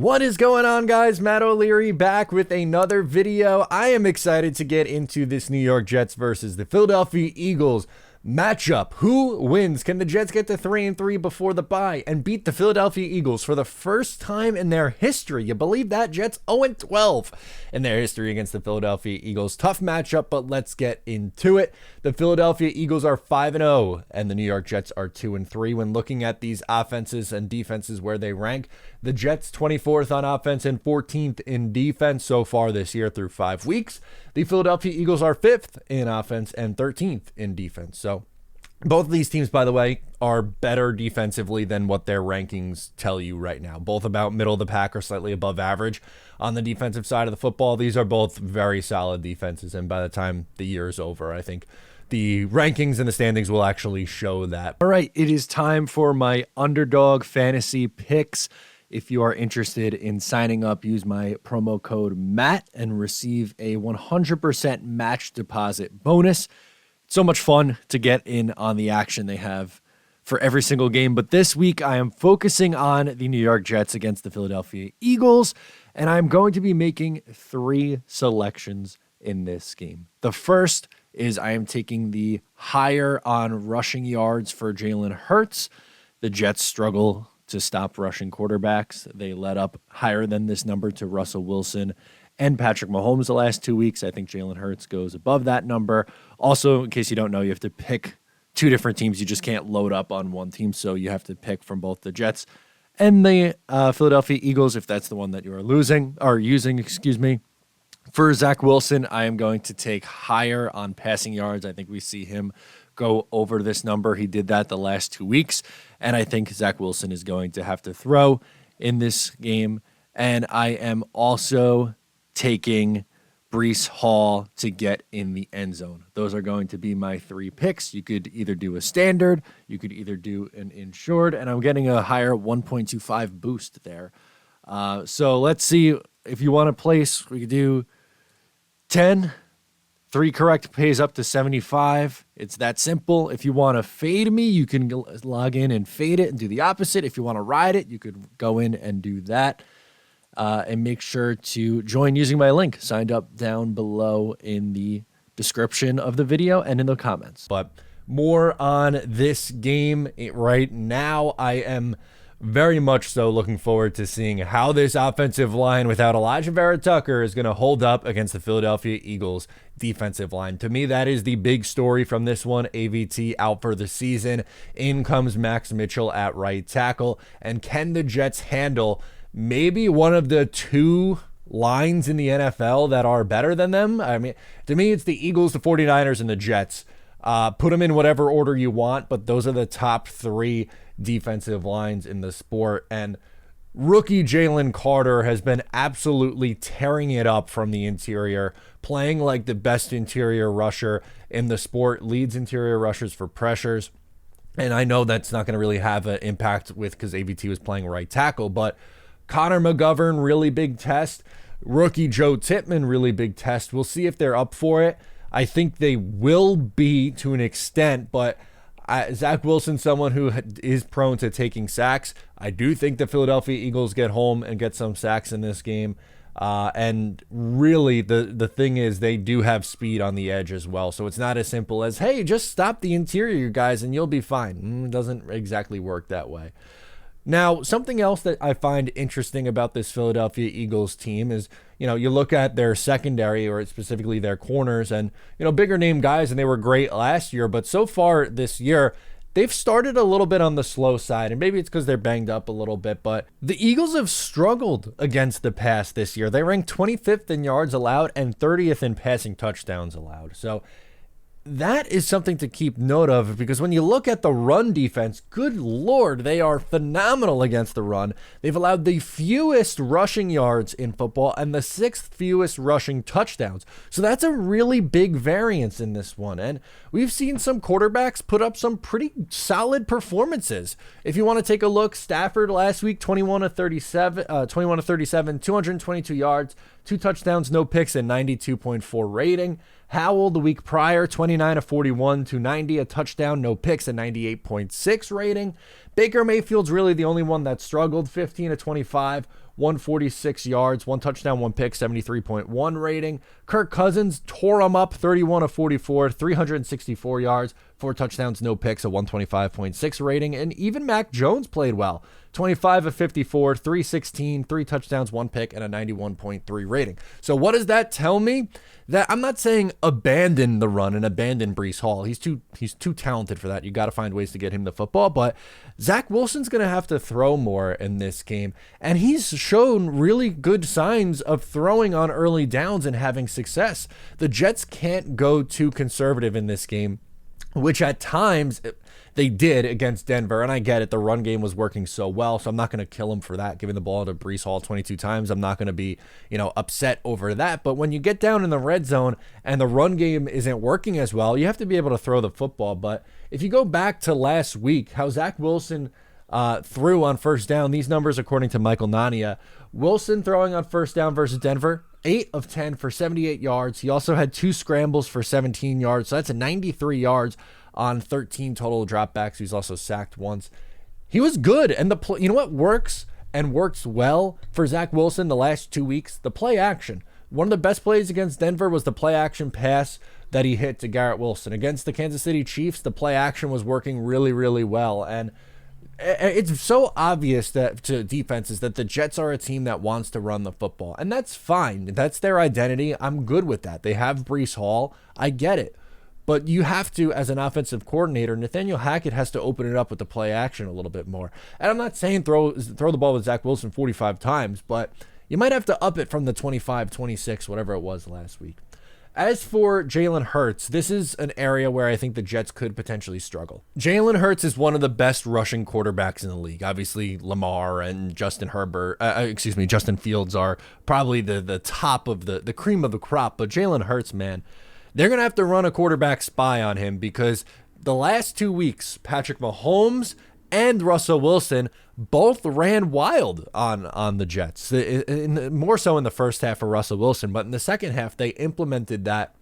What is going on, guys? Matt O'Leary back with another video. I am excited to get into this New York Jets versus the Philadelphia Eagles matchup. Who wins? Can the Jets get to 3-3 before the bye and beat the Philadelphia Eagles for the first time in their history? You believe that? Jets 0-12 in their history against the Philadelphia Eagles. Tough matchup, but let's get into it. The Philadelphia Eagles are 5-0 and the New York Jets are 2-3. When looking at these offenses and defenses where they rank, the Jets 24th on offense and 14th in defense so far this year through 5 weeks. The Philadelphia Eagles are 5th in offense and 13th in defense. So both of these teams, by the way, are better defensively than what their rankings tell you right now. Both about middle of the pack or slightly above average on the defensive side of the football. These are both very solid defenses, and by the time the year is over, I think the rankings and the standings will actually show that. All right, it is time for my Underdog fantasy picks. If you are interested in signing up, use my promo code MATT and receive a 100% match deposit bonus. It's so much fun to get in on the action they have for every single game. But this week, I am focusing on the New York Jets against the Philadelphia Eagles, and I'm going to be making 3 selections in this game. The first is I am taking the higher on rushing yards for Jalen Hurts. The Jets struggle to stop rushing quarterbacks. They let up higher than this number to Russell Wilson and Patrick Mahomes the last 2 weeks. I think Jalen Hurts goes above that number. Also, in case you don't know, you have to pick 2 different teams. You just can't load up on one team, so you have to pick from both the Jets and the Philadelphia Eagles, if that's the one that you are using. For Zach Wilson, I am going to take higher on passing yards. I think we see him go over this number. He did that the last 2 weeks, and I think Zach Wilson is going to have to throw in this game. And I am also taking Breece Hall to get in the end zone. Those are going to be my 3 picks. You could either do a standard, you could either do an insured, and I'm getting a higher 1.25 boost there. So let's see if you want to place. We could do 10. 3 correct pays up to 75. It's that simple. If you want to fade me, you can log in and fade it and do the opposite. If you want to ride it, you could go in and do that. And make sure to join using my link signed up down below in the description of the video and in the comments. But more on this game right now. I am very much so looking forward to seeing how this offensive line without Elijah Vera-Tucker is going to hold up against the Philadelphia Eagles defensive line. To me, that is the big story from this one. AVT out for the season. In comes Max Mitchell at right tackle. And can the Jets handle maybe one of the 2 lines in the NFL that are better than them? I mean, to me, it's the Eagles, the 49ers, and the Jets. Put them in whatever order you want, but those are the top 3 defensive lines in the sport. And rookie Jalen Carter has been absolutely tearing it up from the interior, playing like the best interior rusher in the sport, leads interior rushers for pressures. And I know that's not going to really have an impact because AVT was playing right tackle, but Connor McGovern, really big test. Rookie Joe Tippmann, really big test. We'll see if they're up for it. I think they will be to an extent, but Zach Wilson, someone who is prone to taking sacks. I do think the Philadelphia Eagles get home and get some sacks in this game. And really, the thing is they do have speed on the edge as well. So it's not as simple as, hey, just stop the interior guys and you'll be fine. It doesn't exactly work that way. Now, something else that I find interesting about this Philadelphia Eagles team is, you look at their secondary, or specifically their corners, and, bigger name guys, and they were great last year, but so far this year, they've started a little bit on the slow side, and maybe it's because they're banged up a little bit, but the Eagles have struggled against the pass this year. They ranked 25th in yards allowed and 30th in passing touchdowns allowed. So that is something to keep note of, because when you look at the run defense, good Lord, they are phenomenal against the run. They've allowed the fewest rushing yards in football and the 6th fewest rushing touchdowns. So that's a really big variance in this one. And we've seen some quarterbacks put up some pretty solid performances. If you want to take a look, Stafford last week, 21 to 37, 222 yards, 2 touchdowns, no picks, and 92.4 rating. Howell the week prior, 29 to 41, 290, a touchdown, no picks, a 98.6 rating. Baker Mayfield's really the only one that struggled, 15 to 25, 146 yards, 1 touchdown, 1 pick, 73.1 rating. Kirk Cousins tore him up, 31 of 44, 364 yards, 4 touchdowns, no picks, a 125.6 rating. And even Mac Jones played well, 25 of 54, 316, 3 touchdowns, 1 pick, and a 91.3 rating. So what does that tell me? That I'm not saying abandon the run and abandon Breece Hall. He's too talented for that. You got to find ways to get him the football. But Zach Wilson's going to have to throw more in this game. And he's shown really good signs of throwing on early downs and having success. The Jets can't go too conservative in this game, which at times they did against Denver. And I get it. The run game was working so well. So I'm not going to kill him for that. Giving the ball to Breece Hall 22 times. I'm not going to be, upset over that. But when you get down in the red zone and the run game isn't working as well, you have to be able to throw the football. But if you go back to last week, how Zach Wilson threw on first down, these numbers according to Michael Nania, Wilson throwing on first down versus Denver, 8 of 10 for 78 yards. He also had 2 scrambles for 17 yards. So that's a 93 yards on 13 total dropbacks. He's also sacked once. He was good. And you know what works and works well for Zach Wilson the last 2 weeks? The play action. One of the best plays against Denver was the play action pass that he hit to Garrett Wilson. Against the Kansas City Chiefs, the play action was working really, really well. And it's so obvious that to defenses that the Jets are a team that wants to run the football. And that's fine. That's their identity. I'm good with that. They have Breece Hall. I get it. But you have to, as an offensive coordinator, Nathaniel Hackett has to open it up with the play action a little bit more. And I'm not saying throw the ball with Zach Wilson 45 times, but you might have to up it from the 25, 26, whatever it was last week. As for Jalen Hurts, this is an area where I think the Jets could potentially struggle. Jalen Hurts is one of the best rushing quarterbacks in the league. Obviously, Lamar and Justin Fields are probably the top of the cream of the crop. But Jalen Hurts, man, they're going to have to run a quarterback spy on him because the last 2 weeks, Patrick Mahomes and Russell Wilson both ran wild on the Jets. More so in the first half for Russell Wilson, but in the second half, they implemented that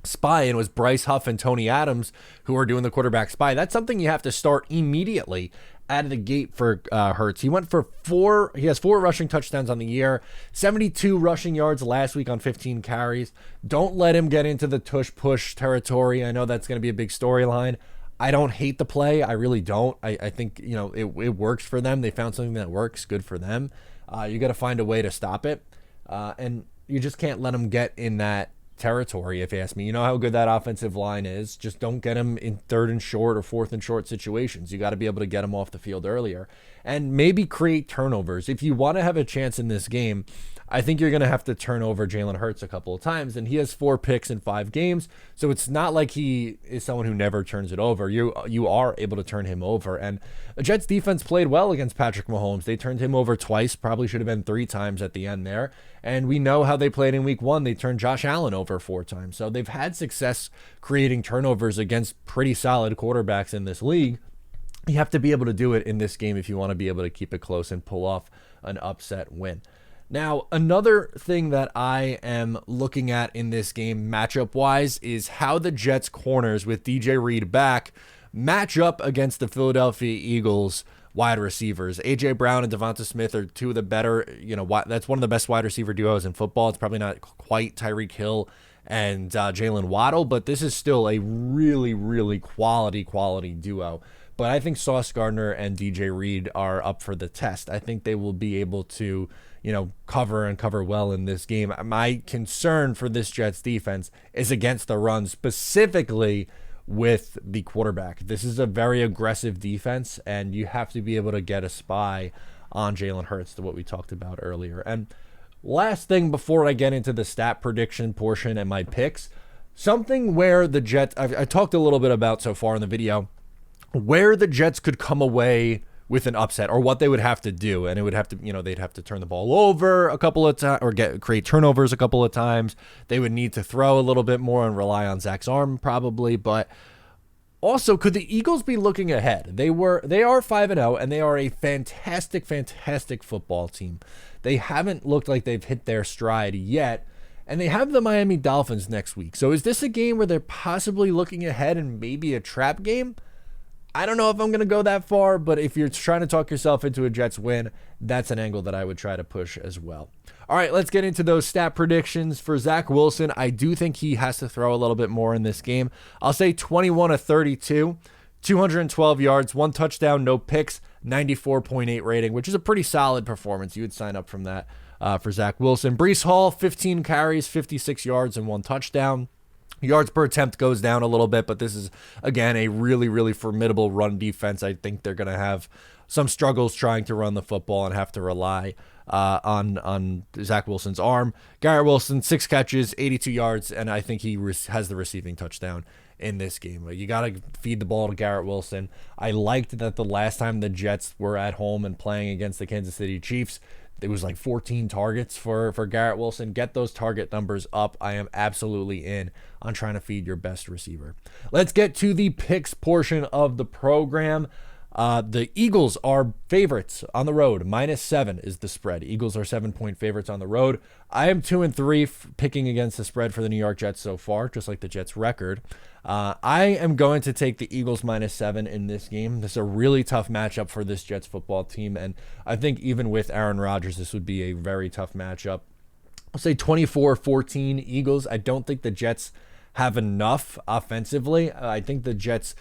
spy, and it was Bryce Huff and Tony Adams who are doing the quarterback spy. That's something you have to start immediately out of the gate for Hurts. He has 4 rushing touchdowns on the year, 72 rushing yards last week on 15 carries. Don't let him get into the tush-push territory. I know that's going to be a big storyline. I don't hate the play. I really don't. I think, it works for them. They found something that works. Good for them. You got to find a way to stop it. And you just can't let them get in that territory, if you ask me. You know how good that offensive line is. Just don't get them in 3rd and short or 4th and short situations. You got to be able to get them off the field earlier and maybe create turnovers. If you want to have a chance in this game, I think you're going to have to turn over Jalen Hurts a couple of times, and he has 4 picks in 5 games, so it's not like he is someone who never turns it over. You are able to turn him over, and the Jets defense played well against Patrick Mahomes. They turned him over twice, probably should have been 3 times at the end there, and we know how they played in week 1. They turned Josh Allen over 4 times, so they've had success creating turnovers against pretty solid quarterbacks in this league. You have to be able to do it in this game if you want to be able to keep it close and pull off an upset win. Now, another thing that I am looking at in this game matchup-wise is how the Jets corners with DJ Reed back match up against the Philadelphia Eagles wide receivers. A.J. Brown and Devonta Smith are 2 of the better, that's one of the best wide receiver duos in football. It's probably not quite Tyreek Hill and Jalen Waddle, but this is still a really, really quality duo. But I think Sauce Gardner and DJ Reed are up for the test. I think they will be able to, cover well in this game. My concern for this Jets defense is against the run, specifically with the quarterback. This is a very aggressive defense, and you have to be able to get a spy on Jalen Hurts, to what we talked about earlier. And last thing before I get into the stat prediction portion and my picks, something where the Jets, I talked a little bit about so far in the video, where the Jets could come away with an upset, or what they would have to do. And it would have to, they'd have to turn the ball over a couple of times, or create turnovers a couple of times. They would need to throw a little bit more and rely on Zach's arm probably. But also, could the Eagles be looking ahead? They are 5-0, and they are a fantastic football team. They haven't looked like they've hit their stride yet, and they have the Miami Dolphins next week. So is this a game where they're possibly looking ahead and maybe a trap game? I don't know if I'm going to go that far, but if you're trying to talk yourself into a Jets win, that's an angle that I would try to push as well. All right, let's get into those stat predictions. For Zach Wilson, I do think he has to throw a little bit more in this game. I'll say 21 of 32, 212 yards, 1 touchdown, no picks, 94.8 rating, which is a pretty solid performance. You would sign up from that for Zach Wilson. Breece Hall, 15 carries, 56 yards, and 1 touchdown. Yards per attempt goes down a little bit, but this is, again, a really, really formidable run defense. I think they're going to have some struggles trying to run the football and have to rely on Zach Wilson's arm. Garrett Wilson, 6 catches, 82 yards, and I think he has the receiving touchdown in this game. You got to feed the ball to Garrett Wilson. I liked that the last time the Jets were at home and playing against the Kansas City Chiefs, it was like 14 targets for Garrett Wilson. Get those target numbers up. I am absolutely in on trying to feed your best receiver. Let's get to the picks portion of the program. The Eagles are favorites on the road. -7 is the spread. Eagles are 7-point favorites on the road. I am 2-3 picking against the spread for the New York Jets so far, just like the Jets record. I am going to take the Eagles -7 in this game. This is a really tough matchup for this Jets football team, and I think even with Aaron Rodgers, this would be a very tough matchup. I'll say 24-14 Eagles. I don't think the Jets have enough offensively. I think the Jets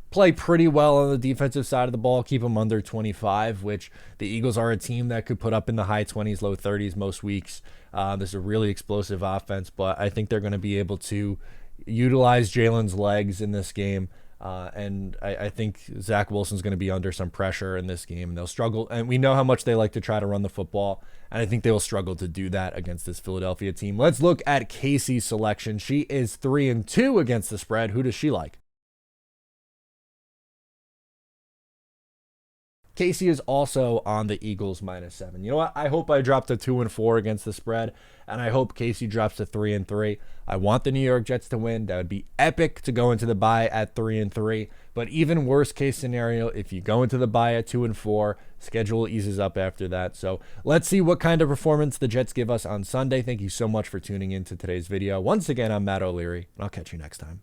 play pretty well on the defensive side of the ball, keep them under 25, which the Eagles are a team that could put up in the high 20s, low 30s most weeks. This is a really explosive offense, but I think they're going to be able to utilize Jalen's legs in this game. And I think Zach Wilson's going to be under some pressure in this game. They'll struggle, and we know how much they like to try to run the football, and I think they will struggle to do that against this Philadelphia team. Let's look at Casey's selection. She is 3-2 against the spread. Who does she like? Casey is also on the Eagles -7. You know what? I hope I dropped to 2-4 against the spread, and I hope Casey drops to 3-3. I want the New York Jets to win. That would be epic to go into the bye at 3-3. But even worst case scenario, if you go into the bye at 2-4, schedule eases up after that. So let's see what kind of performance the Jets give us on Sunday. Thank you so much for tuning in to today's video. Once again, I'm Matt O'Leary, and I'll catch you next time.